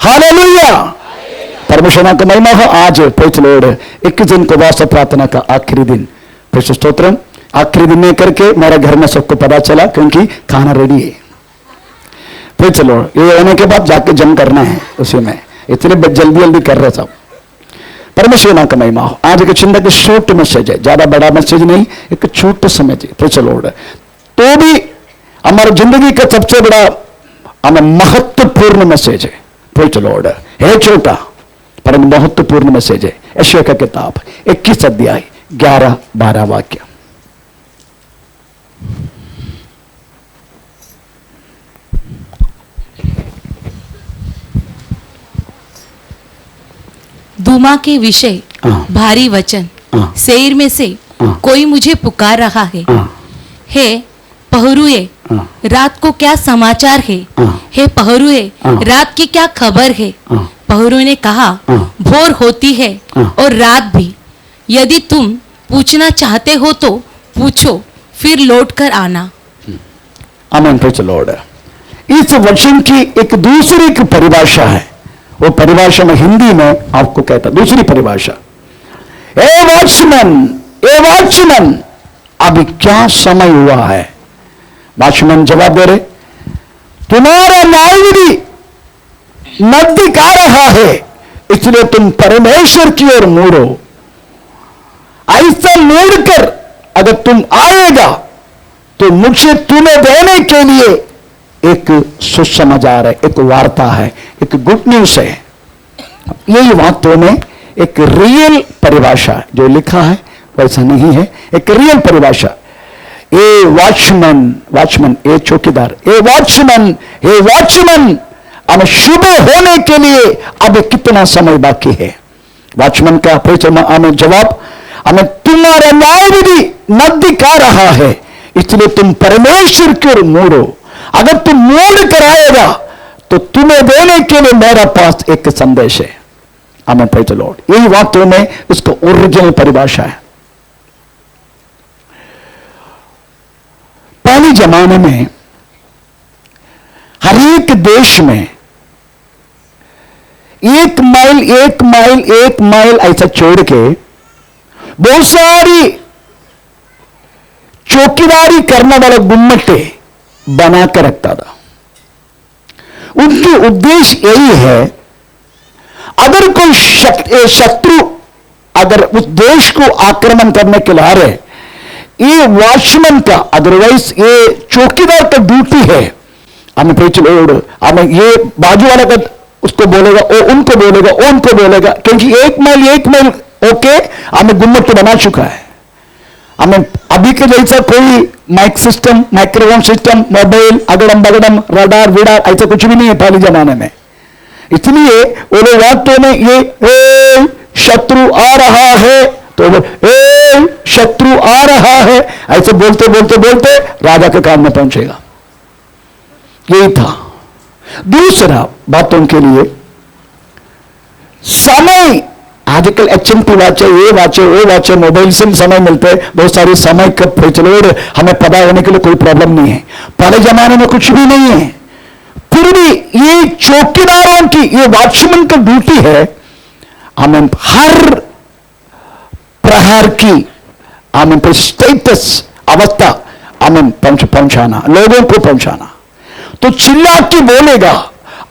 Hallelujah, परमेश्वर का महिमा हो। आज प्रेज लॉर्ड 21 दिन उपवास प्रार्थना का आखिरी दिन, प्रेज स्तोत्रम। आखिरी दिन में करके मेरे घर में सबको पता चला क्योंकि खाना रेडी है। प्रेज लॉर्ड, ये होने के बाद जाके जम करना है उसी में, इसलिए जल्दी जल्दी कर रहे सब। परमेश्वर का महिमा हो। आज एक चिंता की छोट मैसेज है, ज्यादा बड़ा मैसेज नहीं, एक छोटा सा मैसेज। प्रेज लॉर्ड, तो भी हमारी जिंदगी का सबसे बड़ा हमें महत्वपूर्ण मैसेज है। प्रेज लॉर्ड, है छोटा पर महत्वपूर्ण मैसेज है। यशायाह का किताब 21 अध्याय 11-12 वाक्य। दूमा के विषय भारी वचन, सेईर में से कोई मुझे पुकार रहा है। हे पहरुए, रात को क्या समाचार है? हे पहरुए, रात की क्या खबर है? पहरुए ने कहा, भोर होती है और रात भी। यदि तुम पूछना चाहते हो तो पूछो, फिर लौट कर आना। आमीन, प्रेज लॉर्ड। इस वचन की एक दूसरी की परिभाषा है, वो परिभाषा में हिंदी में आपको कहता, दूसरी परिभाषा, ए वॉचमैन, ए वॉचमैन, अभी क्या समय हुआ है? वॉचमैन जवाब दे रहे, तुम्हारा न्यायविधि नजदीक आ रहा है, इसलिए तुम परमेश्वर की ओर मुड़ो। ऐसा मुड़कर अगर तुम आएगा तो मुझे तुम्हें देने के लिए एक सुसमाचार है, एक वार्ता है, एक गुड न्यूज है। यही वास्तव में एक रियल परिभाषा जो लिखा है वैसा नहीं है, एक रियल परिभाषा। ए वॉचमैन, वॉचमैन ए चौकीदार, ए वॉचमैन, ए वॉचमैन, हमें सुबह होने के लिए अब कितना समय बाकी है? वॉचमैन का हमें जवाब, हमें तुम्हारा न्यायविधि नजदीक आ रहा है, इसलिए तुम परमेश्वर की ओर मुड़ो। अगर तुम मोड़ कर आएगा तो तुम्हें देने के लिए मेरा पास एक संदेश है। आमीन, प्रेज द लॉर्ड। यही वास्तव में इसको ओरिजिनल परिभाषा है। पहले जमाने में हर एक देश में 1 माइल 1 माइल 1 माइल ऐसा छोड़ के बहुत सारी चौकीदारी करने वाले गुम्मटे बना कर रखता था। उनकी उद्देश्य यही है, अगर कोई शत्रु अगर उस देश को आक्रमण करने के लिए आ रहे, ये वॉचमैन का, अदरवाइज ये चौकीदार का ड्यूटी है। हमें प्रेज द लॉर्ड, हमें ये बाजू वाला का उसको बोलेगा, वो उनको बोलेगा, वो उनको बोलेगा, क्योंकि 1 माइल 1 माइल ओके हमें गुम्मट तो बना चुका है। हमें अभी के जैसा कोई mike system, microphone system, mobile, अगड़म बगड़म, रडार विडार ऐसा कुछ भी नहीं है पहले जमाने में। इसलिए वो लोग वास्तव में ये शत्रु आ रहा है तो शत्रु आ रहा है ऐसे बोलते बोलते बोलते राजा के काम में पहुंचेगा। यही था। दूसरा बातों के लिए समय, आजकल HMT वाचे, ये वाचे, वो वाचे, मोबाइल से समय मिलते हैं, बहुत सारी समय कब प्रचलित, हमें पता होने के लिए कोई प्रॉब्लम नहीं है। पहले जमाने में कुछ भी नहीं है, फिर भी ये चौकीदारों की, ये वॉचमैन की ड्यूटी है, हमें हर प्रहर की हमें स्टेटस अवस्था हमें पहुंचाना, लोगों को पहुंचाना। तो चिल्ला के बोलेगा,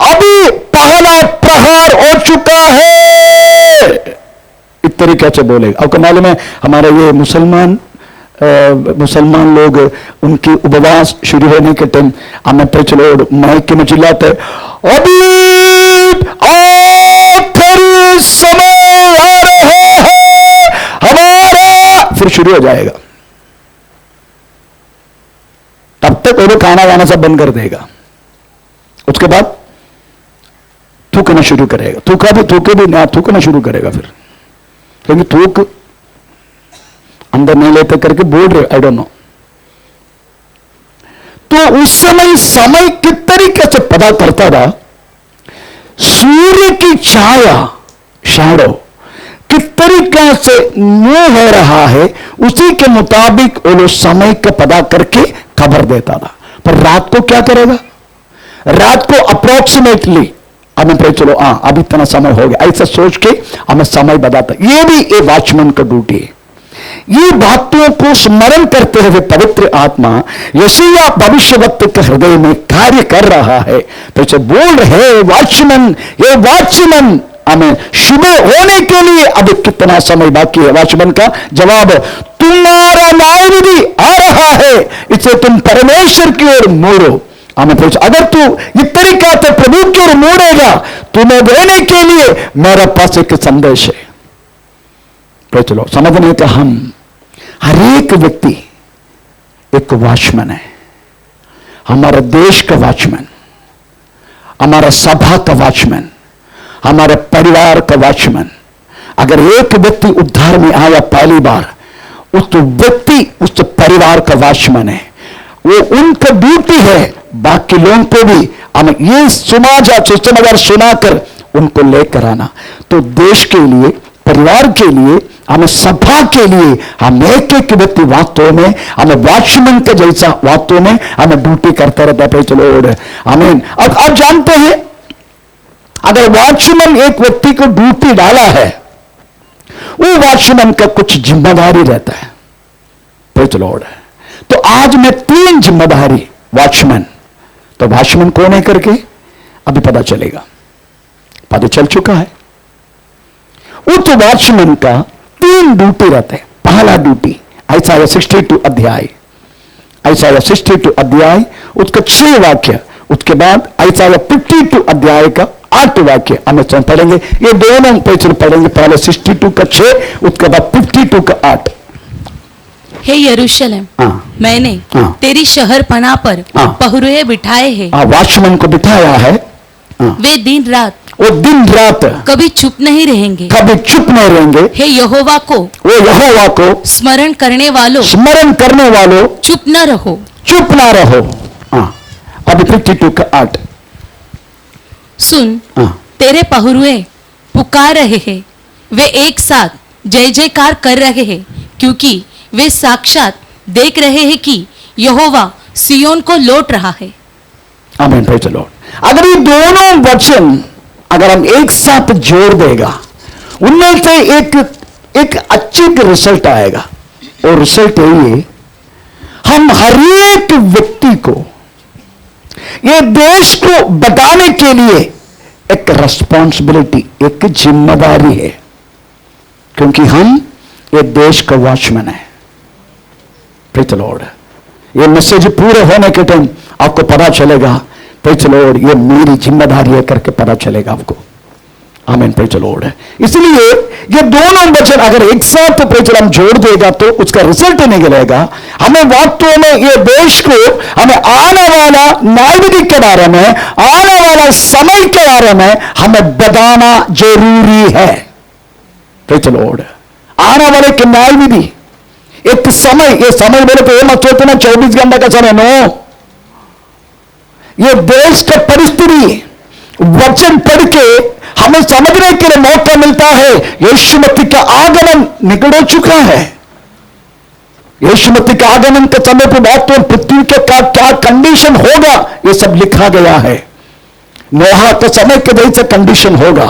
अभी पहला प्रहार हो चुका है, इस तरीके से बोलेगा। आपको मालूम है हमारे ये मुसलमान लोग उनकी उपवास शुरू होने के टाइम हमें प्रेज द लॉर्ड माइक में चिल्लाते, अभी आखिरी समय आ रहा है हमारा, फिर शुरू हो जाएगा। तब तक वो लोग खाना वाना सब बंद कर देगा। उसके बाद थूकना शुरू करेगा, थूकना शुरू करेगा फिर, क्योंकि थूक अंदर नहीं लेते करके बोल रहे, आई डोंट नो। तो उस समय किस तरीके से पता करता था? सूर्य की छाया, शैडो किस तरीके से मूव हो रहा है, उसी के मुताबिक वो लोग समय का पता करके खबर देता था। पर रात को क्या करेगा? रात को अप्रोक्सीमेटली हमें फिर चलो अब इतना समय हो गया, ऐसा सोच के हमें समय बताता। ये भी एक वॉचमैन का ड्यूटी है। ये बातों को स्मरण करते हुए पवित्र आत्मा यशायाह भविष्यवक्ता के हृदय में कार्य कर रहा है। तो बोल रहे वॉचमैन, ये वॉचमैन, हमें सुबह होने के लिए अभी कितना समय बाकी है? वॉचमैन का जवाब, तुम्हारा न्यायविधि आ रहा है, इसे तुम परमेश्वर की ओर मोड़ो। हमें पूछ, अगर तू ये तरीका तो प्रभु की ओर मोड़ेगा, तुम्हें देने के लिए मेरे पास एक संदेश है। तो चलो समझने का, हम हर एक व्यक्ति एक वॉचमैन है। हमारे देश का वॉचमैन, हमारा सभा का वॉचमैन, हमारे परिवार का वॉचमैन। अगर एक व्यक्ति उद्धार में आया पहली बार, उस व्यक्ति उस परिवार का वॉचमैन है। वो उनका ड्यूटी है बाकी लोगों को भी हमें ये सुसमाचार सुनाकर उनको लेकर आना। तो देश के लिए, परिवार के लिए, हमें सभा के लिए, हम एक एक व्यक्ति वास्तव में हमें वॉचमैन के जैसा वास्तव में हमें ड्यूटी करता रहता है। चलो आमीन। अब आप जानते हैं, अगर वॉचमैन एक व्यक्ति को ड्यूटी डाला है, वो वॉचमैन का कुछ जिम्मेदारी रहता है। तो आज मैं 3 जिम्मेदारी वॉचमैन, तो वॉचमैन कौन है करके अभी पता चलेगा, पता चल चुका है। उस वॉचमैन का 3 ड्यूटी रहते हैं। पहला ड्यूटी यशायाह 62 अध्याय, यशायाह 62 अध्याय उसका 6 वाक्य, उसके बाद यशायाह 52 अध्याय का 8 वाक्य हमें पढ़ेंगे। ये दोनों पेज पढ़ेंगे, पहले 62 का 6, उसके बाद 52 का 8। हे यरूशलेम, मैंने तेरी शहर पनाह पर पहरुए बिठाए हैं। वॉचमैन को बिठाया है। वे दिन रात, वो दिन रात कभी चुप नहीं रहेंगे, कभी चुप नहीं रहेंगे। हे यहोवा को, वो यहोवा को स्मरण करने वालों, स्मरण करने वालों, चुप न रहो, चुप ना रहो। अभी 52 का 8 सुन, तेरे पहरुए पुकार रहे हैं, वे एक साथ जय जयकार कर रहे हैं, क्योंकि वे साक्षात देख रहे हैं कि यहोवा सियोन को लौट रहा है। आमीन। Praise the Lord. अगर ये दोनों वचन अगर हम एक साथ जोड़ देगा, उनमें से एक अच्छी रिजल्ट आएगा। और रिजल्ट यही है, हम हर एक व्यक्ति को ये देश को बताने के लिए एक रिस्पॉन्सिबिलिटी, एक जिम्मेदारी है, क्योंकि हम ये देश का वॉचमैन है। Praise the Lord. ये मैसेज पूरे होने के टाइम आपको पता चलेगा, प्रेज़ द लॉर्ड, ये मेरी जिम्मेदारी है करके पता चलेगा आपको। आमीन। Praise the Lord. इसलिए ये दोनों वचन अगर एक साथ प्रेज़ हम जोड़ देगा तो उसका रिजल्ट निकलेगा। हमें वास्तव में ये देश को, हमें आने वाला न्यायविधि के बारे में, आने वाला समय के बारे में हमें बताना जरूरी है। Praise the Lord. आने वाले के न्यायविधि एक समय, ये समय बोले तो ये मत सोचना 24 घंटे का समय, नो। ये देश का परिस्थिति वचन पढ़ के हमें समझने के लिए मौका मिलता है। यीशु मसीह का आगमन निकट हो चुका है। यीशु मसीह के आगमन के समय पर बात तो पृथ्वी के का क्या कंडीशन होगा, ये सब लिखा गया है। नोहा के समय के जैसे कंडीशन होगा।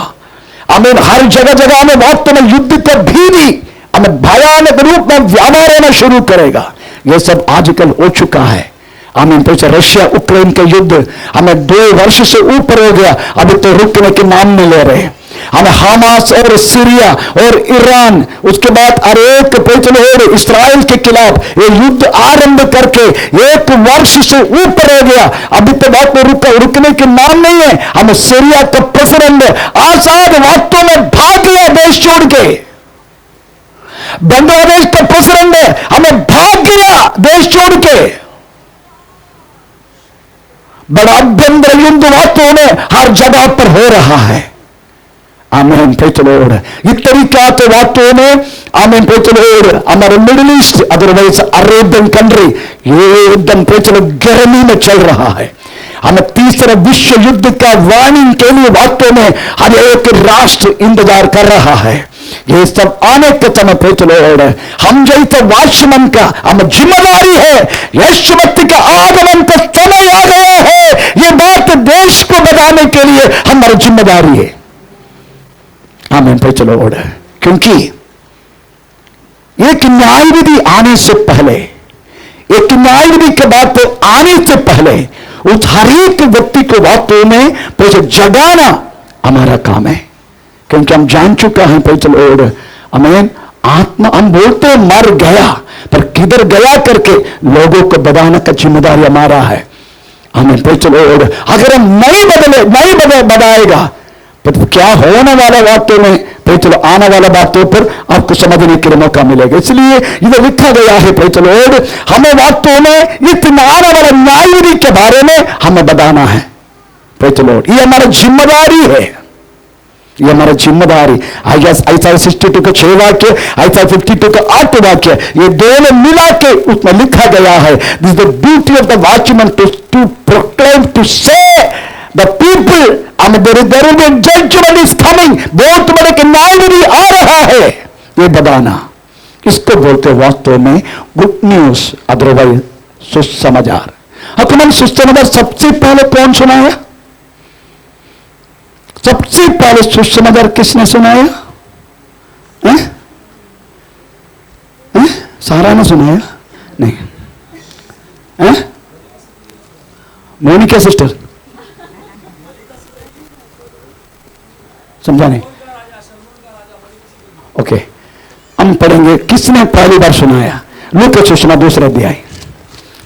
आमीन। हर जगह जगह हमें वास्तव में युद्ध का भीति हमें भयानक रूप में व्यापार होना शुरू करेगा। यह सब आजकल हो चुका है। आमीन। तो रशिया यूक्रेन का युद्ध हमें 2 वर्ष से ऊपर हो गया, अभी तो रुकने के नाम नहीं ले रहे। हमें हमास और सीरिया और ईरान, उसके बाद अरेक और इस्राइल के खिलाफ ये युद्ध आरंभ करके 1 वर्ष से ऊपर हो गया, अभी तो बात में रुकने के नाम नहीं है। हमें सीरिया का प्रेसिडेंट आसाद वास्तव में भाग गया देश छोड़ के। बांग्लादेश का प्रेसिडेंट हमें भाग गया देश छोड़ के। बड़ा अभ्यंतर युद्ध वास्तव में हर जगह पर हो रहा है। आमीन। Praise the Lord. इस तरीका तो वास्तव में आमीन। Praise the Lord. हमारे middle east, otherwise Arabian country, ये एकदम प्रेज़ द लॉर्ड गर्मी में चल रहा है। हमें तीसरे विश्व युद्ध का वार्निंग के लिए वास्तव में हर एक राष्ट्र इंतजार कर रहा है। ये सब आने के समय प्रेज़ द लॉर्ड हम जैसे वॉचमैन का हमें जिम्मेदारी है। यीशु मसीह का आगमन का समय आ गया है। ये बात देश को कराने के लिए हमारी जिम्मेदारी है। आमीन, प्रेज़ द लॉर्ड। क्योंकि एक न्याय विधि आने से पहले, एक न्याय विधि के बाद तो आने से पहले उस हर एक व्यक्ति को वास्तव में प्रेज़ जगाना हमारा काम है। क्योंकि हम जान चुका है प्रेज़ द लॉर्ड, आमीन, आत्मा, हम बोलते हैं मर गया, पर किधर गया करके लोगों को बताने का जिम्मेदारी हमारा है। आमीन, प्रेज़ द लॉर्ड। अगर हम नहीं बताएगा तो क्या होने वाला वास्तव में प्रेज़ द लॉर्ड, आने वाला बातों पर आपको समझने के लिए मौका मिलेगा। इसलिए इधर लिखा गया है प्रेज़ द लॉर्ड, हमें वास्तव में इतना आने वाला न्याय विधि के बारे में हमें बताना है। प्रेज़ द लॉर्ड, ये हमारा जिम्मेदारी है, ये हमारा जिम्मेदारी। Isaiah 62 के 6 वाक्य, Isaiah 52 का 8 वाक्य, ये दोनों मिला के उसमें लिखा गया है। This the duty of the watchman to proclaim, to say the people, and there will be a judgment is coming, बहुत बड़े के न्याय विधि आ रहा है, ये बताना। इसको बोलते वास्तव में गुड न्यूज, अदरवाइज सुसमाचार। हकमन सुसमाचार सबसे पहले कौन सुनाया? सबसे पहले सुसमाचार किसने सुनाया? सारा ने सुनाया? नहीं। मोनिका सिस्टर समझा नहीं? ओके, हम पढ़ेंगे किसने पहली बार सुनाया। लूका का सुसमाचार दूसरा अध्याय,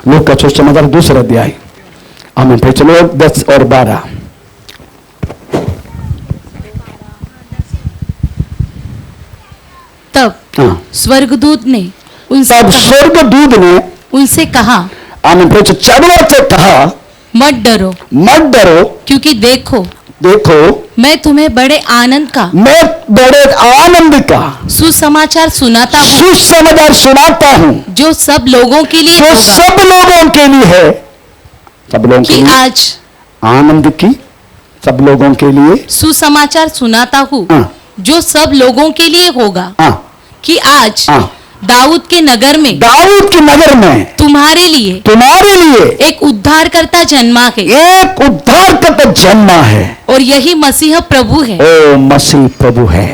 लूका का सुसमाचार दूसरा अध्याय, हमें पे चलो 10 और 12। तब स्वर्गदूत ने उनसे कहा, आमीन, चढ़वा से कहा, मत डरो, मत डरो, क्योंकि देखो मैं तुम्हें बड़े आनंद का सुसमाचार सुनाता हूँ, जो सब लोगों के लिए जो सब लोगों के लिए है, सब लोगों के लिए आज आनंद की, सब लोगों के लिए सुसमाचार सुनाता हूँ, जो सब लोगों के लिए होगा, कि आज दाऊद के नगर में तुम्हारे लिए एक उद्धारकर्ता जन्मा है, एक उद्धारकर्ता जन्मा है, और यही मसीह प्रभु है। ओ मसीह प्रभु है।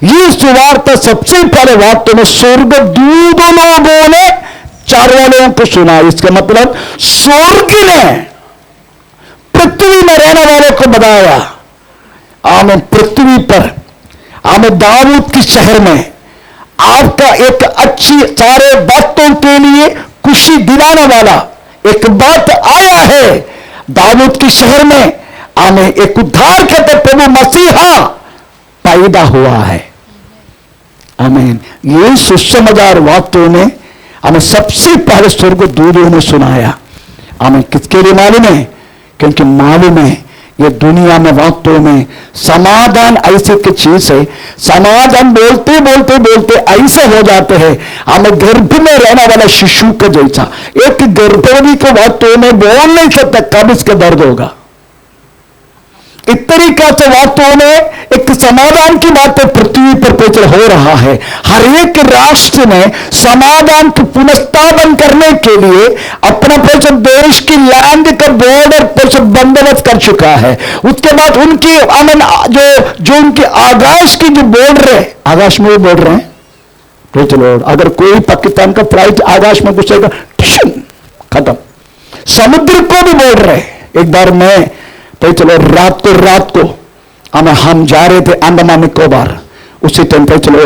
ये सुवार्ता सबसे पहले वास्तव में स्वर्गदूत लोगों ने चारवालों को सुना। इसका मतलब स्वर्ग ने पृथ्वी में रहने वालों को बताया। आमीन, पृथ्वी पर, आमीन, दाऊद के शहर में आपका एक अच्छी सारे बातों के लिए खुशी दिलाने वाला एक बात आया है। दाऊद के शहर में आमीन एक उद्धार करते प्रभु मसीहा पैदा हुआ है। आमीन, ये सुसमाचार वास्तव में हमें सबसे पहले स्वर्गदूतों ने सुनाया। हमें किसके लिए मालूम है? क्योंकि मालूम है ये दुनिया में वास्तव में समाधान ऐसे की चीज है, समाधान बोलते बोलते बोलते ऐसे हो जाते हैं हमें गर्भ में रहने वाला शिशु का जैसा। एक गर्भवती को वास्तव में बोल नहीं सकता कब इसका दर्द होगा। इस तरीके से वास्तव में एक समाधान की बातें पृथ्वी पर प्रचार हो रहा है। हर एक राष्ट्र में समाधान को पुनर्स्थापन करने के लिए अपना प्रचार देश की लैंड का बॉर्डर पर बंदोबस्त कर चुका है। उसके बाद उनकी अमन जो उनके आकाश की जो बॉर्डर है, आकाश में भी बॉर्डर है। चलो, अगर कोई पाकिस्तान का फ्लाइट आकाश में घुसेगा खत्म। समुद्र को भी बॉर्डर है। एक बार मैं तो चलो रात को हम जा रहे थे अंडमान निकोबार। उसी टाइम पे चलो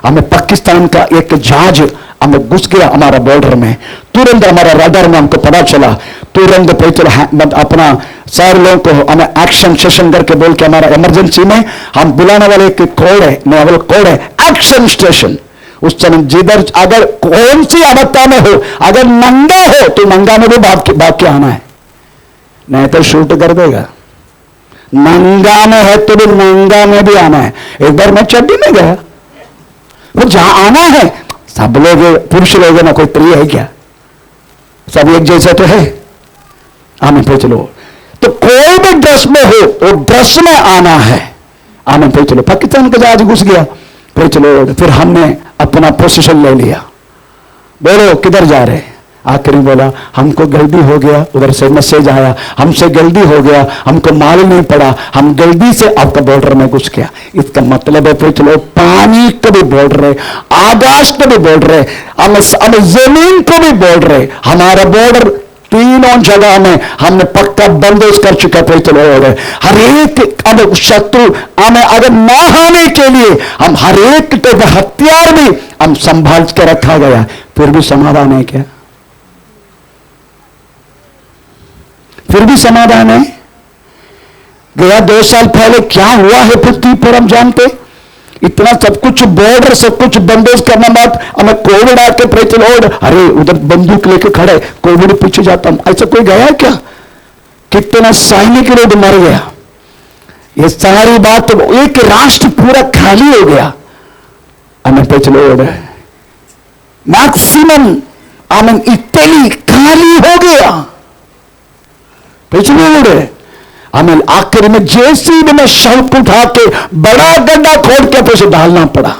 हमें पाकिस्तान का एक जहाज हमें घुस गया हमारा बॉर्डर में। तुरंत हमारा रडार में हमको पता चला। तुरंत पे चलो अपना सारे लोगों को हमें एक्शन सेशन करके बोल के हमारा इमरजेंसी में हम बुलाने वाले एक कोड है एक्शन स्टेशन। उस समय जिधर अगर कौन सी अवस्था में हो, अगर नंगा हो तो नंगा में भी भाग के आना है, नहीं तो शूट कर देगा। नंगा में है तो भी नंगा में भी आना है। एक बार मैं चड्डी में गया, वो जहां आना है सब लोग पुरुष लोग ना, कोई प्रिय है क्या? सब एक जैसे तो है। आमीन, पे चलो। तो कोई भी ड्रेस में हो वो ड्रेस में आना है। आमीन, पे चलो। पाकिस्तान का जहाज घुस गया, पे चलो। फिर हमने अपना पोजीशन ले लिया। बोलो किधर जा रहे? आखिर में बोला हमको जल्दी हो गया, उधर से मैसेज आया हमसे जल्दी हो गया, हमको मालूम नहीं पड़ा, हम जल्दी से आपका बॉर्डर में घुस गया। इसका मतलब है फिर चलो पानी को भी बोल रहे, आकाश को भी बोल रहे, हम जमीन को भी बोल रहे, हमारा बॉर्डर तीनों जगह में हमने पक्का बंदोबस्त कर चुका है। चलो हर एक अब शत्रु हमें अगर ना आने के लिए हम हर एक तो हथियार भी हम संभाल के रखा गया, फिर भी समाधान है क्या? फिर भी समाधान है? गया 2 साल पहले क्या हुआ है पृथ्वी पर हम जानते, इतना सब कुछ बॉर्डर सब कुछ बंदोबस्त करना बात, हमें कोविड आके प्रेत लॉर्ड, अरे उधर बंदूक लेके खड़े, कोविड पीछे जाता हूं, ऐसा कोई गया क्या? कितना सैनिक लोग मर गया। ये सारी बात तो एक राष्ट्र पूरा खाली हो गया, हमें प्रेत लॉर्ड मैक्सिमम हमें इटली खाली हो गया। प्रेत लॉर्ड हमें आखिर में जेसीबी में शव उठा के बड़ा गड्ढा खोद के उसे डालना पड़ा।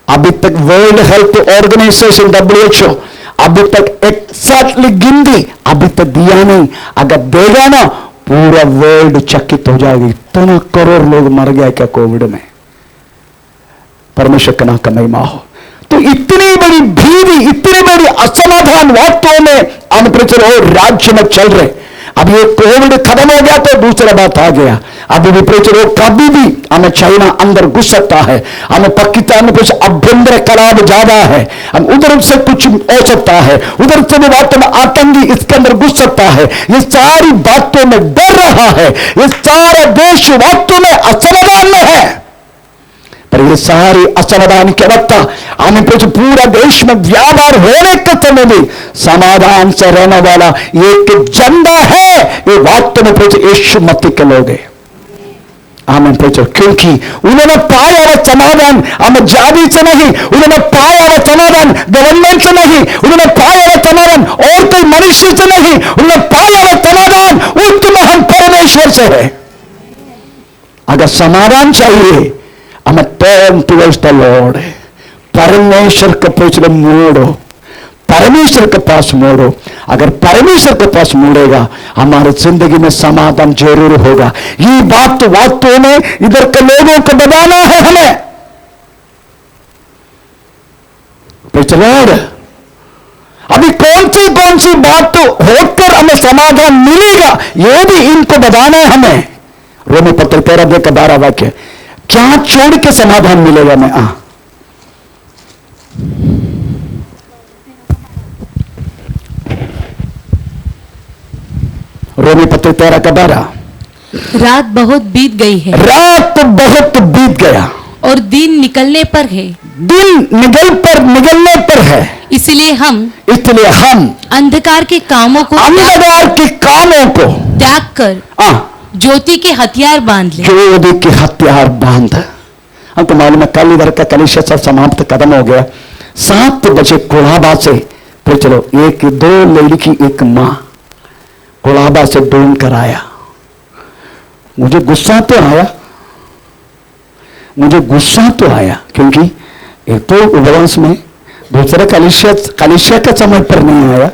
अभी तक वर्ल्ड हेल्थ ऑर्गेनाइजेशन WHO अभी तक एक्सैक्टली गिनती अभी तक दिया नहीं, अगर देगा ना पूरा वर्ल्ड चकित हो जाएगी। इतना करोड़ लोग मर गए क्या कोविड में? परमेश्वर का नाम का महिमा हो। तो इतनी बड़ी भीड़, इतनी बड़ी असमाधान वास्तव में अनप्रचल और राज्य में चल रहे। अब ये कोविड खत्म हो गया तो दूसरा बात आ गया, अभी भी प्रचुर कभी भी हमें चाइना अंदर घुस सकता है, हमें पाकिस्तान में कुछ अभ्यंतर कलाब ज्यादा है, हम उधर से कुछ हो सकता है, उधर से भी बातों में आतंकी इसके अंदर घुस सकता है। ये सारी बातों में डर रहा है, ये सारा देश बातों में असमाधान में है। पर ये सारी असमाधान के वक्त हमें कुछ पूरा देश में व्यापार होने के समय भी समाधान से रहने वाला एक झंडा है, ये वास्तव में कुछ यीशु मसीह के लोग हैं। आमीन प्रेचर, क्योंकि उन्होंने पाया वो समाधान हमें जाति से नहीं, उन्होंने पाया वो समाधान गवर्नमेंट से नहीं, उन्होंने पाया वो समाधान और कोई मनुष्य से नहीं, उन्होंने पाया वो समाधान उस महान परमेश्वर से है। अगर समाधान चाहिए हमें टर्न टुवर्ड्स द लॉर्ड, परमेश्वर के पीछे मोड़ो, परमेश्वर के पास मोड़ो। अगर परमेश्वर के पास मोड़ेगा हमारे जिंदगी में समाधान जरूर होगा। ये बात तो वास्तव में इधर के लोगों को बताना है हमें। प्रेज़ द लॉर्ड, अभी कौन सी बात तो होकर हमें समाधान मिलेगा ये भी इनको बताना है हमें। रोमी पत्र 13 का 12 वाक्य, क्या छोड़ के समाधान मिलेगा? मैं रोमी पत्र 13 का 12, रात बहुत बीत गई है, रात बहुत बीत गया और दिन निकलने पर है, दिन निकलने पर है। इसलिए हम अंधकार के कामों को त्याग कर ज्योति के हथियार बांध ले। ज्योति के हथियार बांध। हमको मालूम है कल इधर का कलिशा सब समाप्त खत्म हो गया। 7 बजे कोलाबा से फिर चलो 1-2 लड़की एक माँ कोलाबा से ढूंढ कर आया। मुझे गुस्सा तो आया क्योंकि एक तो उपवास में, दूसरा कलिशा का समय पर नहीं आया,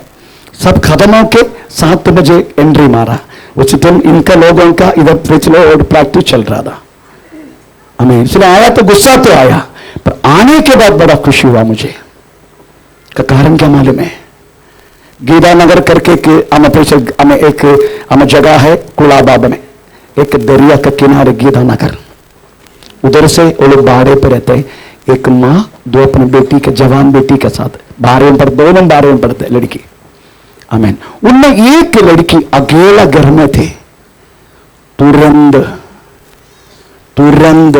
सब खत्म होके 7 बजे एंट्री मारा। उसी टाइम इनका लोगों का इधर पिछले और प्रैक्टिस चल रहा था हमें, इसलिए आया तो गुस्सा तो आया, पर आने के बाद बड़ा खुशी हुआ मुझे। का कारण क्या मालूम है? गीता नगर करके हमें जगह है कुलाबा में, एक दरिया का किनारे गीता नगर, उधर से वो लोग भाड़े पर रहते हैं। एक माँ 2 अपनी बेटी के जवान बेटी के साथ 12 पर, दोनों 12 में पढ़ते लड़की। आमीन। उनमें एक लड़की अकेला घर में थे, तुरंत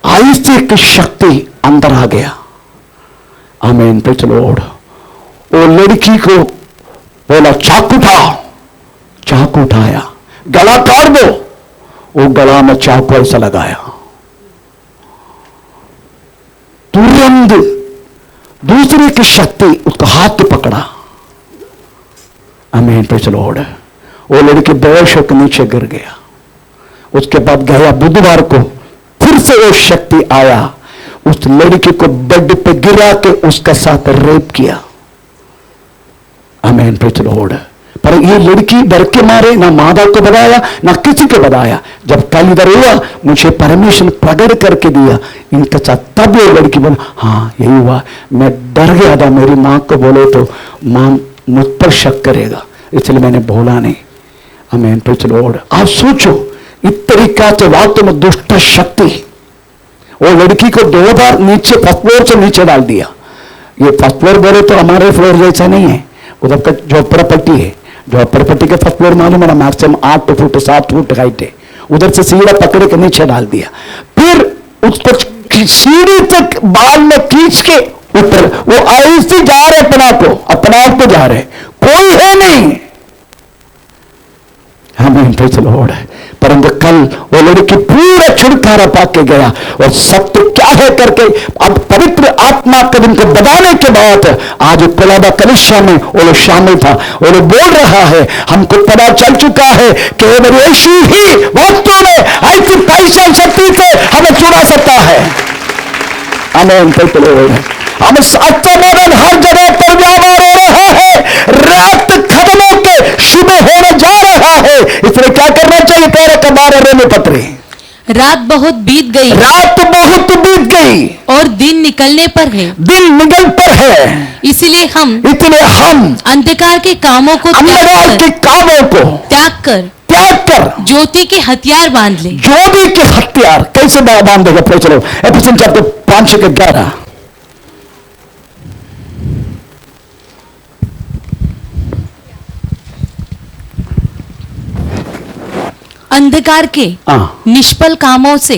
आयुष्य की शक्ति अंदर आ गया। आमीन प्रेज़ द लॉर्ड। वो लड़की को बोला चाकू उठाया, गला काट दो। वो गला में चाकू ऐसा लगाया, तुरंत दूसरे की शक्ति उसका हाथ पकड़ा। आमीन प्रेज़ द लॉर्ड। वो लड़की बेहोश होकर नीचे गिर गया। उसके बाद गया बुधवार को फिर से वो शक्ति आया, उस लड़की को बेड पे गिरा के उसका साथ रेप किया। आमीन, प्रेज़ द लॉर्ड। पर ये लड़की डर के मारे ना माता को बताया ना किसी को बताया। जब कल इधर हुआ मुझे परमेश्वर प्रकट करके दिया इनके साथ, तब ये लड़की बोला हाँ यही हुआ। मैं डर गया था, मेरी माँ को बोले तो माँ मुझ पर शक करेगा, इसलिए मैंने बोला नहीं। आमीन, प्रेज़ द लॉर्ड। आप सोचो इस तरीका से वास्तव में दुष्ट शक्ति वो लड़की को 2 बार नीचे फर्स्ट फ्लोर से नीचे डाल दिया। ये फर्स्ट फ्लोर बोले तो हमारे फ्लोर जैसा नहीं है, उधर का झोपड़पट्टी है। झोपड़पट्टी के फर्स्ट फ्लोर मालूम है ना, मैक्सिमम 8 फुट 7 फुट हाइट है। उधर से सीधा पकड़ के नीचे डाल दिया, फिर उसको सीढ़ी तक बाल में खींच के ऊपर, वो ऐसे जा रहे अपना आप को जा रहे, कोई है नहीं। हमें प्रेज़ द लॉर्ड। परंतु कल वो लड़की पूरा छुटकारा पाके गया और सत्य क्या है करके अब पवित्र आत्मा कद उनको बताने के बाद आज कोलाबा कलीसिया में वो लोग शामिल था। वो लोग बोल रहा है हमको पता चल चुका है केवल यीशु ही वास्तव में ऐसी पहचान शक्ति से हमें चुना सकता है। आमीन, प्रेज़ द लॉर्ड। हम आत्मोदन हर जगह पर व्यापार हो रहा है, रात खत्म होकर सुबह होने जा रहा है, इसलिए क्या करना चाहिए? तेरे के 12 रोमी पत्र, रात बहुत बीत गई, रात बहुत बीत गई और दिन निकलने पर है, दिन निकल पर है, इसलिए हम अंधकार के कामों को त्याग कर ज्योति के हथियार बांध ले। ज्योति के हथियार कैसे बांधेगा? चलो एफिसियंस चैप्टर 5:11। अंधकार के निष्फल कामों से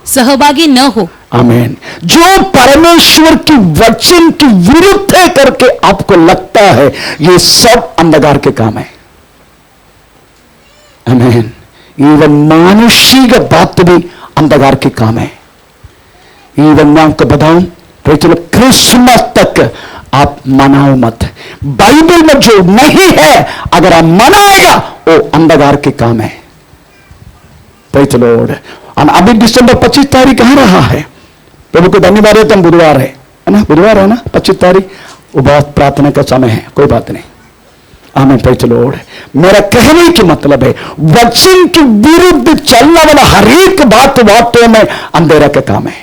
सहभागी न हो। आमीन। जो परमेश्वर की वचन की विरुद्ध है करके आपको लगता है ये सब अंधकार के काम है। आमीन। इवन मानुषी का बात भी अंधकार के काम है। इवन मैं आपको बताऊं, चलो क्रिसमस तक आप मनाओ मत। बाइबल में जो नहीं है अगर आप मनाएगा वो अंधकार के काम है। Praise the Lord. अभी दिसंबर 25 तारीख आ रहा है, प्रभु को धन्यवाद है। बुधवार है ना, बुधवार है ना 25 तारीख, उपवास प्रार्थना का समय है, कोई बात नहीं। आमीन, प्रेज़ द लॉर्ड। मेरा कहने की मतलब है वचन के विरुद्ध चलने वाला हर एक बातों में अंधेरा का काम है,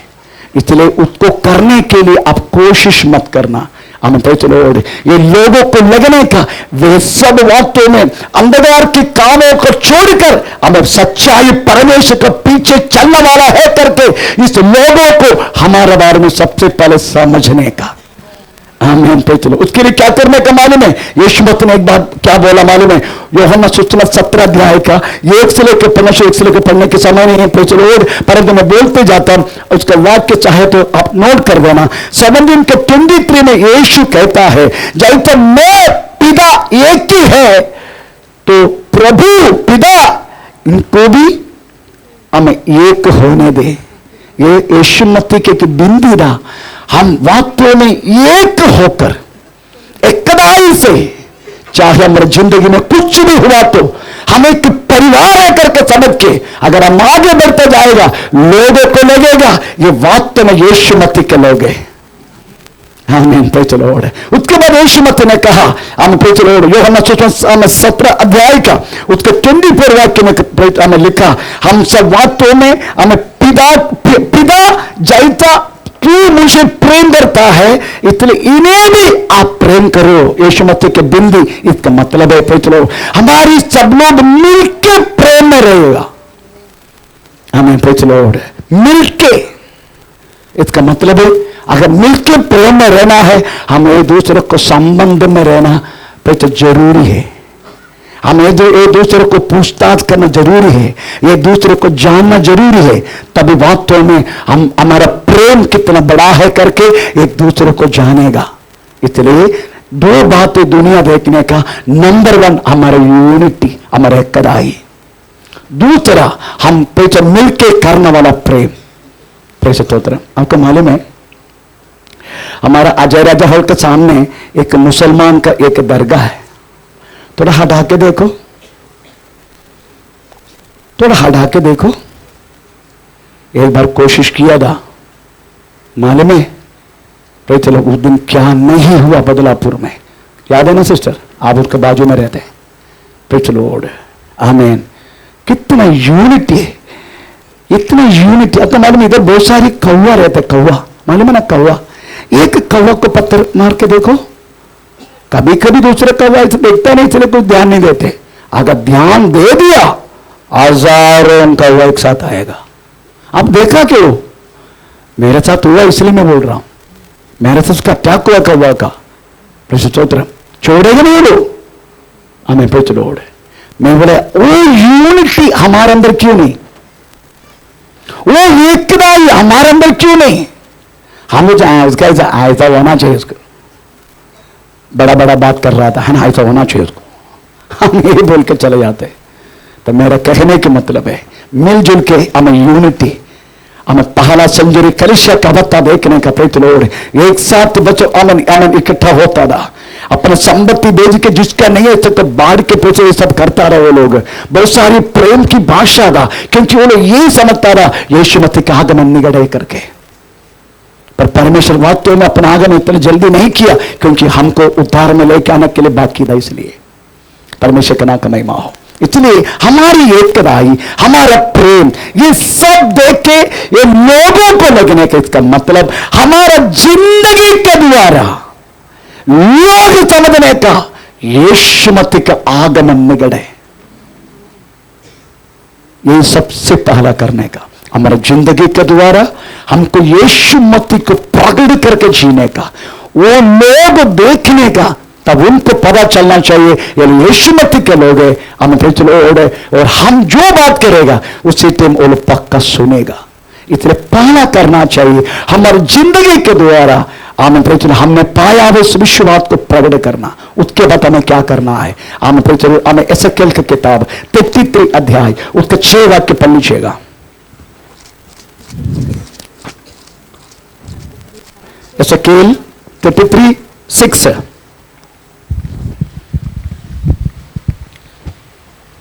इसलिए उसको करने के लिए आप कोशिश मत करना। आमीन, प्रेज़ द लॉर्ड। ये लोगों को लगने का वे सब बातों में अंधकार के कामों को छोड़कर हमें सच्चाई परमेश्वर के पीछे चलने वाला है करके इस लोगों को हमारे बारे में सबसे पहले समझने का। आमीन, प्रेज़ द लॉर्ड। उसके लिए क्या करने का मालूम है? यीशु मसीह ने एक बात क्या बोला मालूम है? यूहन्ना सुसमाचार 17 अध्याय का 1 से लेकर 15 पढ़ने के समय नहीं है, प्रेज़ द लॉर्ड, परंतु मैं बोलते जाता हूं, उसका वाक्य चाहे तो आप नोट कर देना। 17 के 23 में यीशु कहता है जब तक मैं पिता एक ही है तो प्रभु पिता इनको भी हमें एक होने दे। ये यीशु मसीह के बिंदी ना, हम वास्तव में एक होकर एकदम से, चाहे हमारी जिंदगी में कुछ भी हुआ तो हम एक परिवार है करके समझ के अगर हम आगे बढ़ते जाएगा, लोगों को लगेगा ये वास्तव में यीशु मसीह के लोग हैं। आमीन, प्रेज़ द लॉर्ड। उसके बाद यीशु मसीह ने कहा, आमीन, प्रेज़ द लॉर्ड, यूहन्ना सुसमाचार 17 अध्याय का उसके 24 वाक्य में हमें लिखा, हम सब वास्तव में हमें पिता जैसा तू मुझे प्रेम करता है इसलिए इन्हें भी आप प्रेम करो। यीशु मसीह के बिंदी, इसका मतलब है प्रेज़ द लॉर्ड हमारी सब लोग मिलके प्रेम में रहेगा। आमीन, प्रेज़ द लॉर्ड। मिलके, इसका मतलब है अगर मिलके प्रेम में रहना है, हमें एक दूसरे को संबंध में रहना प्रेज़ जरूरी है। हमें एक दूसरे को पूछताछ करना जरूरी है, एक दूसरे को जानना जरूरी है, तभी वास्तव में हम हमारा प्रेम कितना बड़ा है करके एक दूसरे को जानेगा। इसलिए 2 बातें दुनिया देखने का, नंबर 1 हमारा यूनिटी, हमारा एकताई, दूसरा हम पे मिलके करने वाला प्रेम। प्रेम स्तोत्र। आपको मालूम है हमारा अजय राजा हॉल के सामने एक मुसलमान का एक दरगाह है, थोड़ा हटा के देखो, थोड़ा हटा के देखो। एक बार कोशिश किया था, मालूम है चलो उस दिन क्या नहीं हुआ बदलापुर में, याद है ना सिस्टर? आप उसके बाजू में रहते हैं। प्रेज़ द लॉर्ड, आमीन। कितना यूनिटी है, इतना यूनिटी। अब तो मालूम इधर बहुत सारे कौवा रहते, कौवा मालूम है ना, कौवा। एक कौवा को पत्थर मार के देखो, कभी कभी दूसरे कौवा इसे देखता नहीं, इसलिए कुछ ध्यान नहीं देते। अगर ध्यान दे दिया हजारों कौवा एक साथ आएगा। अब देखा क्यों? मेरे साथ हुआ इसलिए मैं बोल रहा हूं। मेरे साथ उसका अटैक हुआ कौवा का, प्रश्नोत्तर छोड़ेगा नहीं लोग, हमें प्रेज़ द लॉर्ड। मैं बोले वो यूनिटी हमारे अंदर क्यों नहीं, वो एकता हमारे अंदर क्यों नहीं? हम लोग उसका ऐसा होना चाहिए, उसको बड़ा बड़ा बात कर रहा था, है ना, ऐसा होना चाहिए उसको, हम यही बोल के चले जाते। तो मेरा कहने के मतलब है मिलजुल के हमें यूनिटी, हमें पहला सेंचुरी कलिसिया का बत्ता देखने का प्रेज़ द लॉर्ड। एक साथ बच्चों अमन इकट्ठा होता था, अपने संपत्ति बेच के, जिसका नहीं है तो बाढ़ के पीछे ये सब करता रहा वो लोग। बहुत सारी प्रेम की भाषा था, क्योंकि वो लोग यही समझता रहा यीशु मसीह का आगमन निगड़े करके। पर परमेश्वर वास्तव में अपना आगमन इतनी जल्दी नहीं किया, क्योंकि हमको उद्धार में लेके आने के लिए बाकी था। इसलिए परमेश्वर का नाम का महिमा हो। इसलिए हमारी एकता, हमारा प्रेम, ये सब देख के ये लोगों को लगने का, इसका मतलब हमारा जिंदगी के द्वारा लोग समझने का यीशु मसीह का आगमन निगड़े, यही सबसे पहला करने का। हमारा जिंदगी के द्वारा हमको यीशु मसीह को प्रकट करके जीने का, वो लोग देखने का, तब उनको पता चलना चाहिए ये यीशु मसीह के लोग हैं, हम प्रेज़ द लॉर्ड। और हम जो बात करेगा उसी टाइम वो लोग पक्का सुनेगा। इसलिए पहला करना चाहिए हमारी जिंदगी के द्वारा, हमने पाया हुआ इस विश्वास को प्रकट करना। उसके बाद हमें क्या करना है? हमें एसेकिएल की किताब 33 अध्याय उसके 6 वाक्य पढ़ लीजिएगा। एसेकिएल 33:6।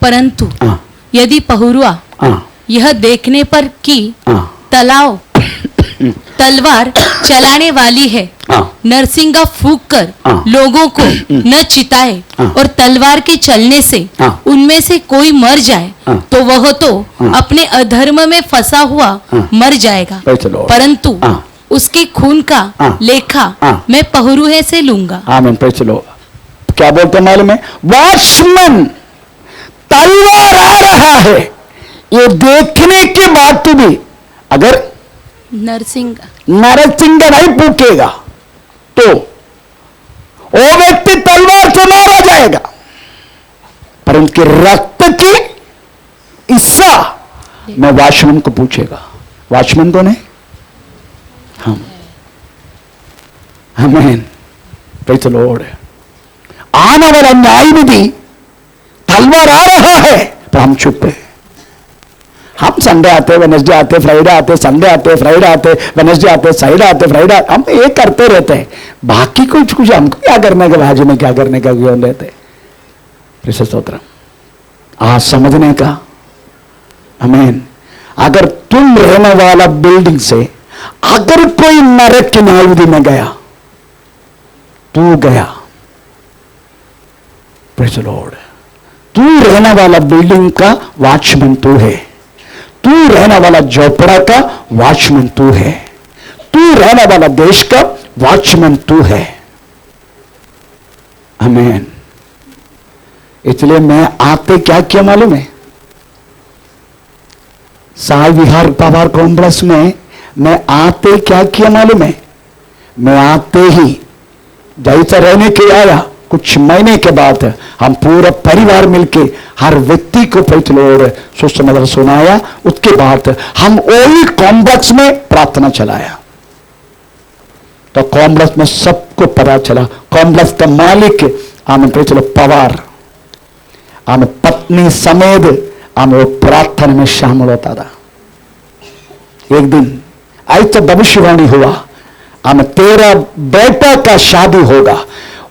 परंतु यदि पहुरुआ यह देखने पर कि तलाव तलवार चलाने वाली है, नरसिंगा फूंक कर लोगों को न चिताए और तलवार के चलने से उनमें से कोई मर जाए, तो वह तो अपने अधर्म में फंसा हुआ मर जाएगा, परंतु उसकी खून का लेखा मैं पहुरुए से लूंगा। आमीन। Praise the Lord. क्या बोलते मालूम है? वॉचमैन तलवार आ रहा है, ये देखने के बाद भी अगर नरसिंगा नहीं फूकेगा तो वो व्यक्ति तलवार से मारा जाएगा, पर उनके रक्त की हिस्सा मैं वॉचमैन को पूछेगा। वॉचमैन कौन है? हम। आमीन। Praise the Lord. आने वाला न्याय विधि तलवार आ रहा है, पर हम चुप है। हम संडे आते, वेडनेसडे आते, फ्राइडे आते, संडे आते, फ्राइडे आते, वेडनेसडे आते, संडे आते, फ्राइडे, हम ये करते रहते हैं। बाकी कुछ हमको क्या करने का, भाजी में क्या करने का क्यों रहते? स्तोत्र आज समझने का। आमीन। अगर तुम रहने वाला बिल्डिंग से अगर कोई नरक की न्यायविधि में गया, तू गया। Praise the Lord. तू रहने वाला बिल्डिंग का वॉचमैन तू है, तू रहने वाला झोपड़ा का वॉचमैन तू है, तू रहने वाला देश का वॉचमैन तू है। आमीन। इसलिए मैं आते क्या किया मालूम है? साई विहार पावर कॉम्प्लेक्स में मैं आते क्या किया मालूम है? मैं आते ही जैसा रहने के आया, कुछ महीने के बाद हम पूरा परिवार मिलके हर व्यक्ति को प्रेज़ द लॉर्ड सुसमाचार सुनाया। उसके बाद हम वही कॉम्प्लेक्स में प्रार्थना चलाया, तो कॉम्प्लेक्स में सबको पता चला। कॉम्प्लेक्स का मालिक हमें प्रेज़ द लॉर्ड पवार, हमें पत्नी समेत हमें वो प्रार्थना में शामिल होता था। एक दिन ऐसा भविष्यवाणी हुआ, हमें तेरा बेटा का शादी होगा,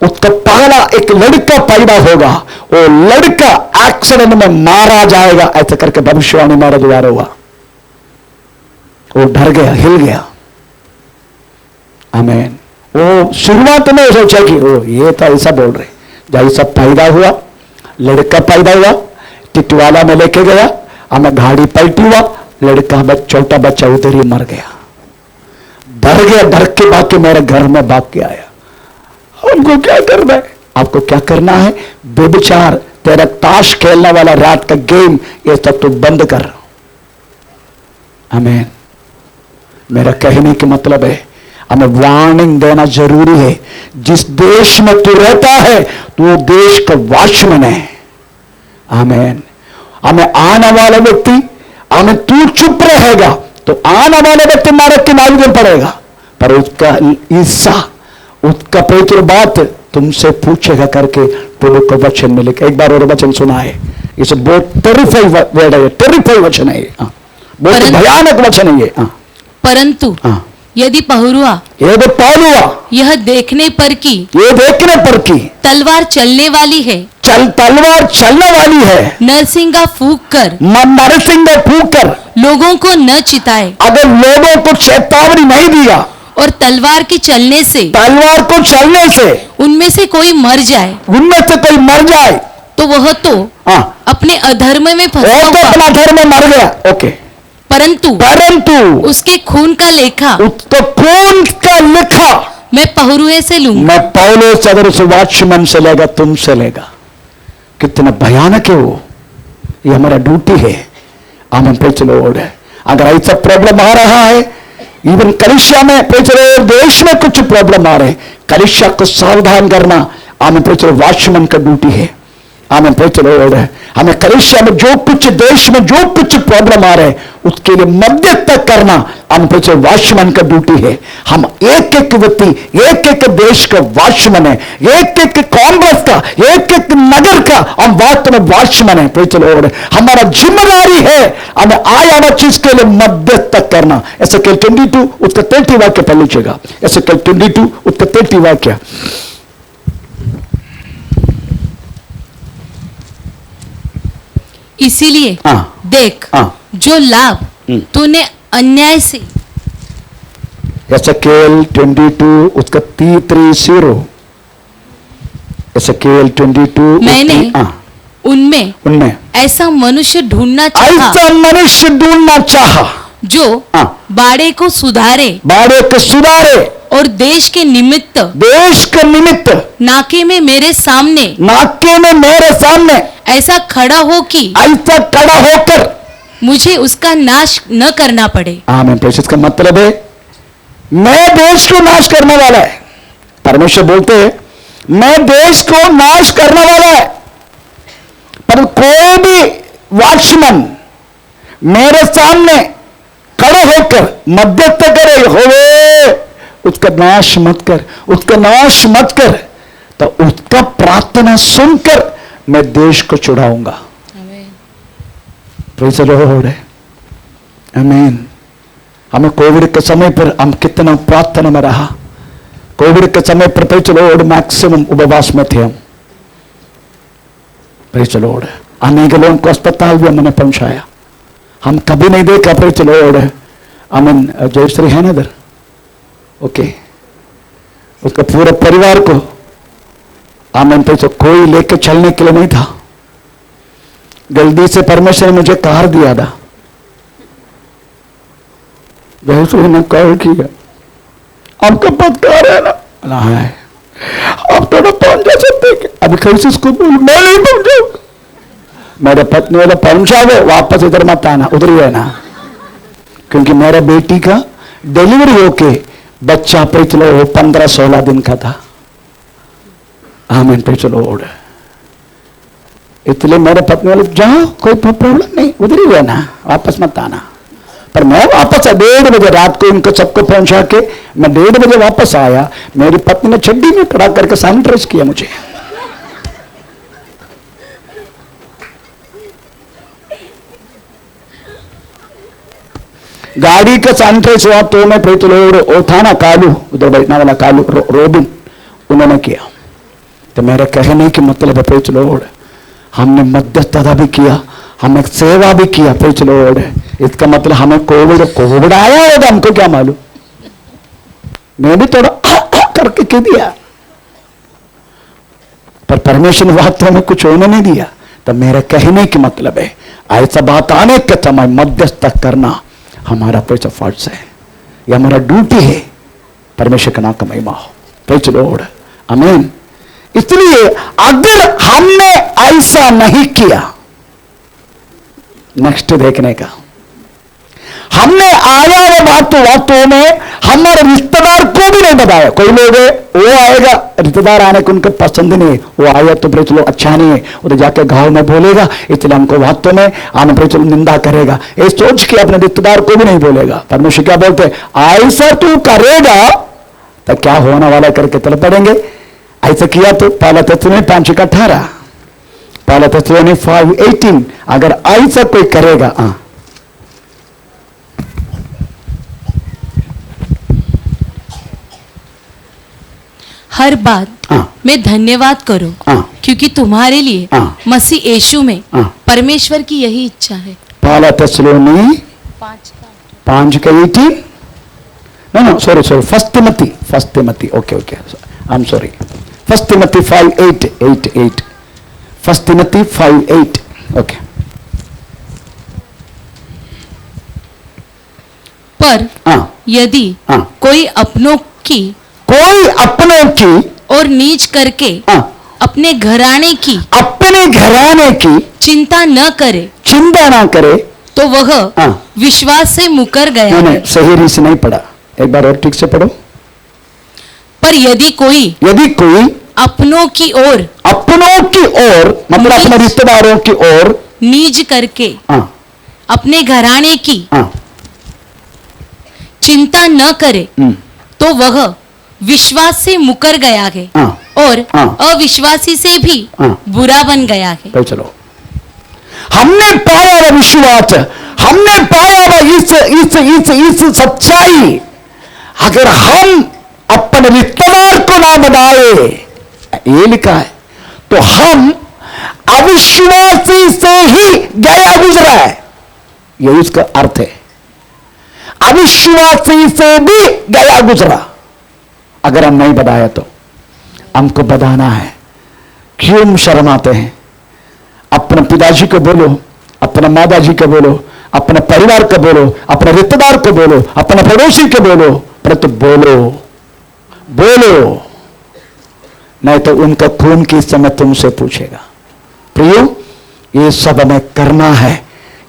उसका पहला एक लड़का पैदा होगा, वो लड़का एक्सीडेंट में मारा जाएगा, ऐसा करके भविष्यवाणी मारा द्वारा हुआ। वो डर गया, हिल गया। आमीन। वो शुरुआत में सोचा कि वो ये तो ऐसा बोल रहे, जब सब पैदा हुआ, लड़का पैदा हुआ, टिटवाला में लेके गया, हमें गाड़ी पलटी हुआ, लड़का छोटा बच्चा उधर ही मर गया। डर गया, डर के भाग के मेरे घर में भाग के आया। उनको क्या करना है? आपको क्या करना है? बेविचार, तेरा ताश खेलने वाला रात का गेम, ये सब तो बंद कर। आमीन। मेरा कहने का मतलब है हमें वार्निंग देना जरूरी है। जिस देश में तू रहता है तो वो देश का वॉचमैन है। आमीन। हमें आने वाला व्यक्ति, हमें तू चुप रहेगा तो आने वाला व्यक्ति नरक के मार्ग में पड़ेगा, पर उसका हिस्सा, उसका पवित्र बात तुमसे पूछेगा करके प्रभु का वचन में लिखा। एक बार और वचन सुना है, इसे बहुत टेरिफाई वर्ड है, टेरिफाई वचन है, बहुत भयानक वचन है ये। परंतु यदि पहुरुआ यह देखने पर की तलवार चलने वाली है, तलवार चलने वाली है, नरसिंगा फूंक कर लोगों को न चिताए, अगर लोगों को चेतावनी नहीं दिया और तलवार के चलने से उनमें से कोई मर जाए तो वह तो अपने अधर्म में फंसा वो तो हुआ, अपना धर्म में मर गया। ओके। परंतु उसके खून का लेखा, तो खून का लेखा मैं पहुरुए से लूंगा। मैं पौलुस अगर उस वॉचमैन से लेगा, तुमसे लेगा। कितना भयानक है वो। ये हमारा ड्यूटी है। आमीन। Praise the Lord. अगर ऐसा प्रॉब्लम आ रहा है, इवन कलीसिया में, प्रेज़ द लॉर्ड, देश में कुछ प्रॉब्लम आ रहे हैं, कलीसिया को सावधान करना आमीन प्रेज़ द लॉर्ड वॉचमैन का ड्यूटी है। आमीन। Praise the Lord. हमें कलीसिया में जो कुछ, देश में जो कुछ प्रॉब्लम आ रहे हैं, उसके लिए मध्यस्थता करना आमीन प्रेज़ द लॉर्ड वॉचमैन का ड्यूटी है। हम एक एक व्यक्ति, एक एक देश का वॉचमैन है, एक एक कांग्रेस का, एक एक नगर का हम वास्तव में वॉचमैन है। Praise the Lord. हमारा जिम्मेदारी है हमें आया हुआ चीज के लिए मध्यस्थता करना। एसेकिएल 22 उसका 30 वाक्य पढ़ लीजिएगा। एसेकिएल 22 उसका 30 वाक्य। इसीलिए देख, जो लाभ तूने अन्याय से, एसेकिएल 22 उसका 30, एसेकिएल 22 मैंने उनमें ऐसा मनुष्य ढूंढना चाहा जो बाड़े को सुधारे और देश के निमित्त नाके में मेरे सामने ऐसा खड़ा होकर मुझे उसका नाश न करना पड़े। आमीन। इसका मतलब है मैं देश को नाश करने वाला है। परमेश्वर बोलते हैं मैं देश को नाश करने वाला है, पर कोई भी वॉचमैन मेरे सामने खड़े होकर मध्यस्थ करे, होवे उसका नाश मत कर, उसका नाश मत कर, तो उसका प्रार्थना सुनकर मैं देश को छुड़ाऊंगा। Praise the Lord. आमीन। हमें कोविड के समय पर हम कितना प्रार्थना में रहा। कोविड के समय पर प्रेज़ द लॉर्ड मैक्सिमम उपवास में थे हम। Praise the Lord. अनेक लोगों को अस्पताल भी हमने पहुंचाया। हम कभी नहीं देखा प्रेज़ द लॉर्ड। आमीन। जयश्री है ना इधर? ओके। उसका पूरे परिवार को आमीन प्रेज़, कोई लेके चलने के लिए नहीं था। जल्दी से परमेश्वर ने मुझे कार दिया था। जयश्री ने कॉल किया, आपका पद कार है ना? है। आप तो ना पहुंच जा सकते। अभी कैसे इसको बोल, मैं नहीं पहुंचाऊंगा। मेरे पत्नी वाला पहुंचावे, वापस इधर मत आना, उधर ही रहना, क्योंकि मेरा बेटी का डिलीवरी होके बच्चा प्रेज़ द लॉर्ड 15-16 दिन का था। आमीन। Praise the Lord. इसलिए मेरे पत्नी वाले जाओ, कोई प्रॉब्लम नहीं, उधर ही रहना, वापस मत आना। पर मैं वापस 1:30 बजे रात को इनको सबको पहुंचा के मैं 1:30 बजे वापस आया। मेरी पत्नी ने चड्डी में खड़ा करके सैनिटाइज किया मुझे। गाड़ी का सैनिटाइज हुआ तो मैं प्रेज़ द लॉर्ड, वो था ना कालू, उधर बैठने वाला कालू, रोबिन, उन्होंने किया। तो मेरे कहने की मतलब है प्रेज़ द लॉर्ड, हमने मध्यस्थता भी किया, हमें सेवा भी किया। Praise the Lord. इसका मतलब हमें कोविड आया होगा, हमको क्या मालूम। मैं भी थोड़ा करके कह दिया। पर परमेश्वर ने वास्तव में कुछ होने नहीं दिया। तो मेरे कहने की मतलब है, ऐसा बात आने के समय मध्यस्थ करना हमारा पैसा फर्ज है, यह हमारा ड्यूटी है। परमेश्वर का नाम का महिमा हो। प्रेज़ द लॉर्ड, आमीन। इसलिए अगर हमने ऐसा नहीं किया, नेक्स्ट देखने का, हमने आया वो बातों में हमारे रिश्तेदार को भी नहीं बताया। कोई लोग है वो आएगा, रिश्तेदार आने को उनको पसंद नहीं, वो आया तो प्रेज़ द लॉर्ड अच्छा नहीं है, उधर जाके गांव में बोलेगा, इसलिए हमको वास्तव में आने प्रेज़ द लॉर्ड निंदा करेगा, ये सोच के अपने रिश्तेदार को भी नहीं बोलेगा। परमेश्वर क्या बोलते हैं, ऐसा तू करेगा तो क्या होने वाला करके चल पड़ेंगे। ऐसा किया तो पहला तस्वीर 5:18, पहला तस्वीर 5:18, अगर ऐसा कोई करेगा, हर बात में धन्यवाद करो, क्योंकि तुम्हारे लिए मसीह यीशु में परमेश्वर की यही इच्छा है। पहला तस्वीर 5:18, no sorry first Timothy, okay I am sorry, first Timothy 5:8, first Timothy 5:8, okay. पर यदि कोई अपनों की और नीच करके अपने घराने की चिंता न करे तो वह विश्वास से मुकर गया है। सही रीत से नहीं पढ़ा, एक बार और ठीक से पढ़ो। पर यदि कोई अपनों की ओर मतलब अपने रिश्तेदारों की ओर नीच करके अपने घराने की चिंता न करे तो वह विश्वास से मुकर गया है और अविश्वासी से भी बुरा बन गया है। तो चलो, हमने पाया वो विश्वास, हमने पाया वो इस सच्चाई। अगर हम अपने रिश्तेदार को ना बनाए, ये लिखा है, तो हम अविश्वासी से ही गया गुजरा है, ये इसका अर्थ है। अविश्वासी से भी गया गुजरा। अगर हम नहीं बताया तो हमको बताना है। क्यों शर्माते हैं? अपने पिताजी को बोलो, अपने माताजी को बोलो, अपने परिवार को बोलो, अपने रिश्तेदार को बोलो, अपने पड़ोसी को बोलो, परंतु बोलो नहीं तो उनका खून की समय तुमसे पूछेगा। प्रियो, ये सब हमें करना है।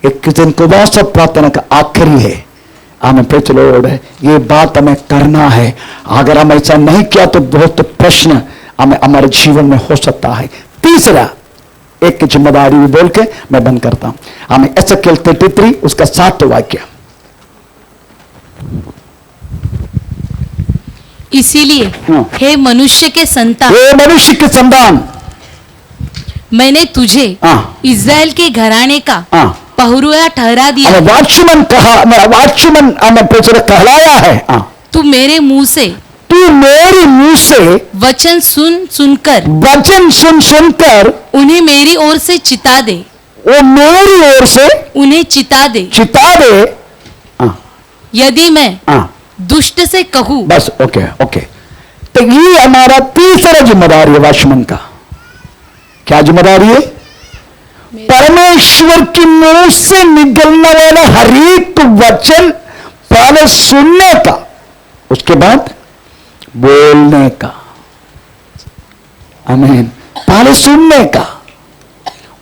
एक दिन को सब प्रार्थना का आखिरी है, हमें प्रेज़ द लॉर्ड, ये बात हमें करना है। अगर हम ऐसा नहीं किया तो बहुत प्रश्न हमें हमारे जीवन में हो सकता है। तीसरा एक जिम्मेदारी भी बोल के मैं बंद करता हूं। हमें एसेकिएल 33 उसका 7वां वाक्य। इसीलिए हे मनुष्य के संतान, मैंने तुझे इज़राइल के घराने का पहरुआ ठहरा दिया। वॉचमैन कहलाया है। तू मेरे मुंह से वचन सुनकर उन्हें मेरी ओर से चिता दे। वो मेरी ओर से उन्हें चिता दे। यदि मैं दुष्ट से कहूं, बस ओके। तो ये हमारा तीसरा जिम्मेदारी है वॉचमैन का। क्या जिम्मेदारी है? परमेश्वर की मुंह से निकलने वाला हर एक वचन पहले सुनने का, उसके बाद बोलने का। आमीन। पहले सुनने का,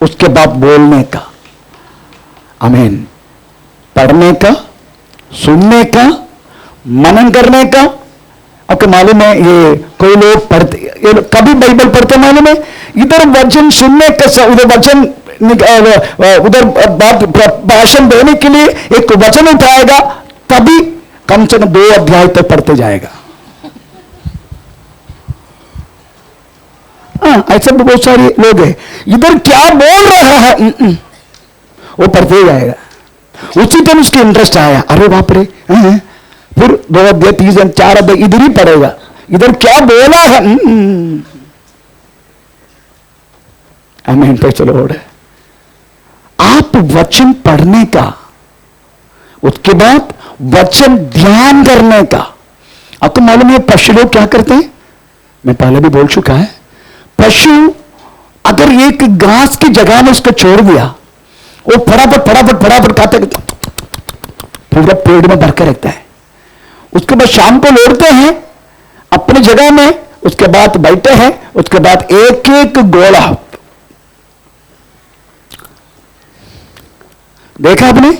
उसके बाद बोलने का। आमीन। पढ़ने का, सुनने का, मनन करने का। आपको मालूम है, ये कोई लोग पढ़ते, ये कभी बाइबल पढ़ते मालूम है, इधर वचन सुनने का, उधर वचन उधर भाषण देने के लिए एक वचन उठाएगा, तभी कम से कम 2 अध्याय तक पढ़ते जाएगा। ऐसे भी बहुत सारे लोग हैं, इधर क्या बोल रहा है वो पढ़ते जाएगा। उसी टाइम उसके इंटरेस्ट आया, अरे बाप रे, फिर 2 अध्याय 3 अध्याय 4 अध्याय इधर ही पढ़ेगा, इधर क्या बोला है। आमीन। चलो, आप वचन पढ़ने का, उसके बाद वचन ध्यान करने का। आपको मालूम है पशु लोग क्या करते हैं? मैं पहले भी बोल चुका है, पशु अगर एक घास की जगह में उसको छोड़ दिया, वो फटाफट खाते पूरा पेड़ में भर के रखता है। उसके बाद शाम को लौटते हैं अपनी जगह में, उसके बाद बैठे हैं, उसके बाद एक एक गोला देखा आपने।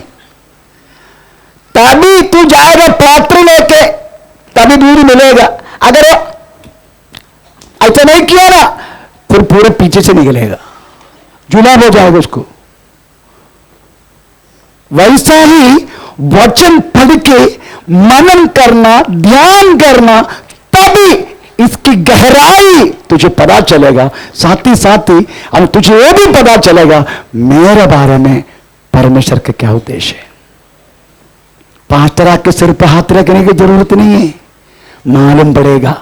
तभी तू जाएगा ट्रैक्टर लेके, तभी दूर मिलेगा। अगर ऐसा नहीं किया ना, फिर पूरे पीछे से निकलेगा, जुलाब हो जाएगा उसको। वैसा ही वचन पढ़ के मनन करना, ध्यान करना, तभी इसकी गहराई तुझे पता चलेगा। साथ ही अब तुझे ये भी पता चलेगा मेरे बारे में परमेश्वर का क्या उद्देश्य है। पास्टर के सिर पर हाथ रखने की जरूरत नहीं है, मालूम पड़ेगा,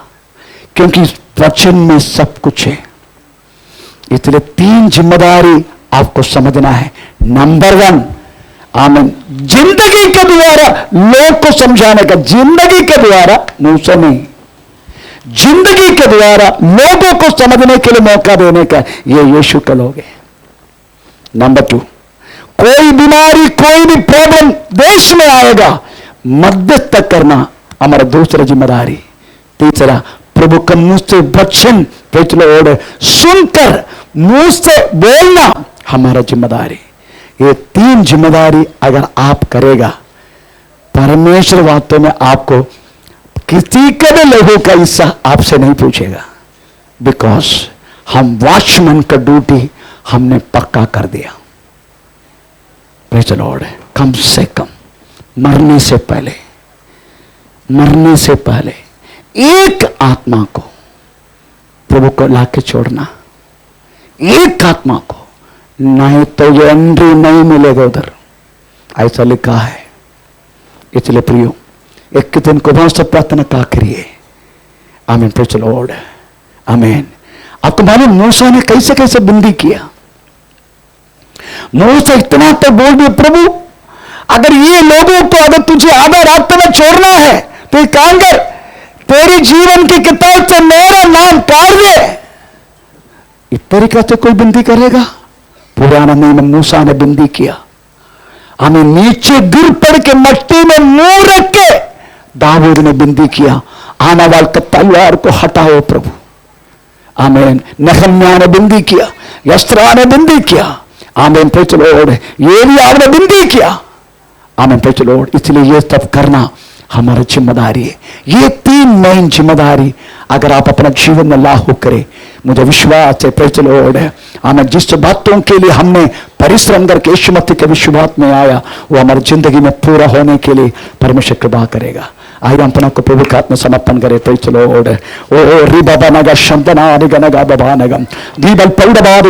क्योंकि इस वचन में सब कुछ है। इसलिए 3 जिम्मेदारी आपको समझना है। नंबर 1, आमीन, जिंदगी के द्वारा लोग को समझाने का, जिंदगी के द्वारा मुंह से नहीं, जिंदगी के द्वारा लोगों को समझने के लिए मौका देने का, ये यीशु के लोग हैं। नंबर 2, कोई बीमारी, कोई भी प्रॉब्लम देश में आएगा, मध्यस्थ करना हमारा दूसरा जिम्मेदारी। तीसरा, प्रभु का मुंह से वचन सुनकर मुंह से बोलना हमारा जिम्मेदारी। ये 3 जिम्मेदारी अगर आप करेगा, परमेश्वर वास्तव में आपको किसी के भी लोगों का हिस्सा आपसे नहीं पूछेगा, बिकॉज हम वॉचमैन का ड्यूटी हमने पक्का कर दिया। Praise the Lord. कम से कम मरने से पहले एक आत्मा को प्रभु को लाके छोड़ना, एक आत्मा को, नहीं तो ये एंट्री नहीं मिलेगा उधर, ऐसा लिखा है। इसलिए प्रियो, एक दिन को बहुत से प्रार्थना का करिए। आमीन। Praise the Lord. आमीन। आपको मालूम मूसा ने कैसे कैसे बंदी किया। मूसा इतना तो बोल दिया, प्रभु अगर ये लोगों को अगर तुझे आधा रात में छोड़ना है तो एक काम कर, तेरे जीवन की किताब से मेरा नाम काट दे। इस तरीके से कोई बंदी करेगा? पुराना नियम में मूसा ने बंदी किया। हमें नीचे गिर पड़ के मट्टी में मुंह रख के दाऊद ने बंदी किया, आने वाल का तलवार को हटाओ प्रभु। आमीन। नहम्याह ने बंदी किया, यस्त्रा ने बंदी किया। आमीन। Praise the Lord. ये भी आपने बंदी किया। आमीन। Praise the Lord. इसलिए ये सब करना हमारी जिम्मेदारी है। ये 3 मेन जिम्मेदारी अगर आप अपना जीवन में लागू करें, मुझे विश्वास है, प्रेज़ द लॉर्ड, हमें जिस बातों के लिए हमने परिश्रम करके यीशु मसीह के विश्वास में आया, वो हमारी जिंदगी में पूरा होने के लिए परमेश्वर कृपा करेगा। आइए हम अपना को प्रभु के हाथ में समर्पण करें। Praise the Lord. ओ री बाबा नगा शब्दना नगा बाबा नगम दी बल पौड़